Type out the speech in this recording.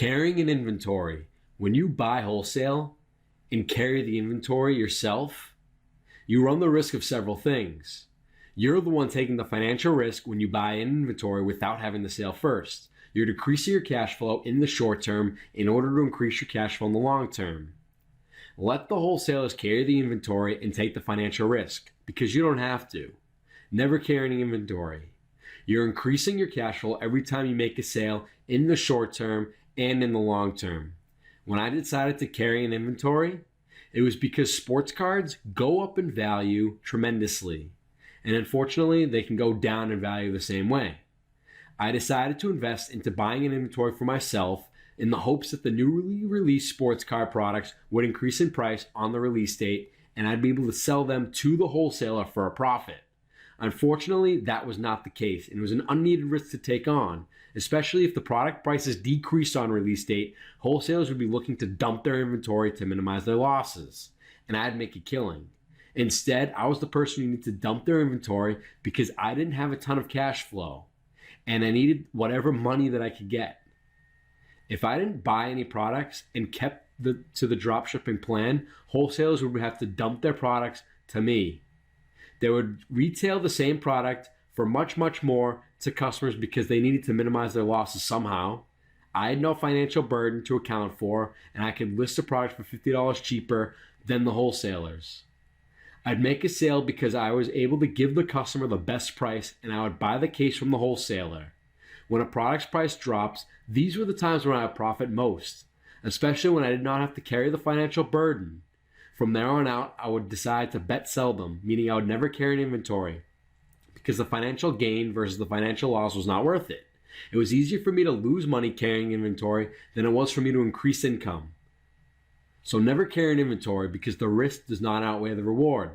Carrying an inventory. When you buy wholesale and carry the inventory yourself, you run the risk of several things. You're the one taking the financial risk when you buy an inventory without having the sale first. You're decreasing your cash flow in the short term in order to increase your cash flow in the long term. Let the wholesalers carry the inventory and take the financial risk because you don't have to. Never carry any inventory. You're increasing your cash flow every time you make a sale in the short term and in the long term. When I decided to carry an inventory, it was because sports cards go up in value tremendously. And unfortunately, they can go down in value the same way. I decided to invest into buying an inventory for myself in the hopes that the newly released sports card products would increase in price on the release date and I'd be able to sell them to the wholesaler for a profit. Unfortunately, that was not the case, and it was an unneeded risk to take on, especially if the product prices decreased on release date. Wholesalers would be looking to dump their inventory to minimize their losses, and I'd make a killing. Instead, I was the person who needed to dump their inventory because I didn't have a ton of cash flow, and I needed whatever money that I could get. If I didn't buy any products and kept to the drop shipping plan, wholesalers would have to dump their products to me. They would retail the same product for much, much more to customers because they needed to minimize their losses somehow. I had no financial burden to account for, and I could list the product for $50 cheaper than the wholesalers. I'd make a sale because I was able to give the customer the best price, and I would buy the case from the wholesaler. When a product's price drops, these were the times when I would profit most, especially when I did not have to carry the financial burden. From there on out, I would decide to bet sell them, meaning I would never carry an inventory because the financial gain versus the financial loss was not worth it. It was easier for me to lose money carrying inventory than it was for me to increase income. So never carry an inventory because the risk does not outweigh the reward.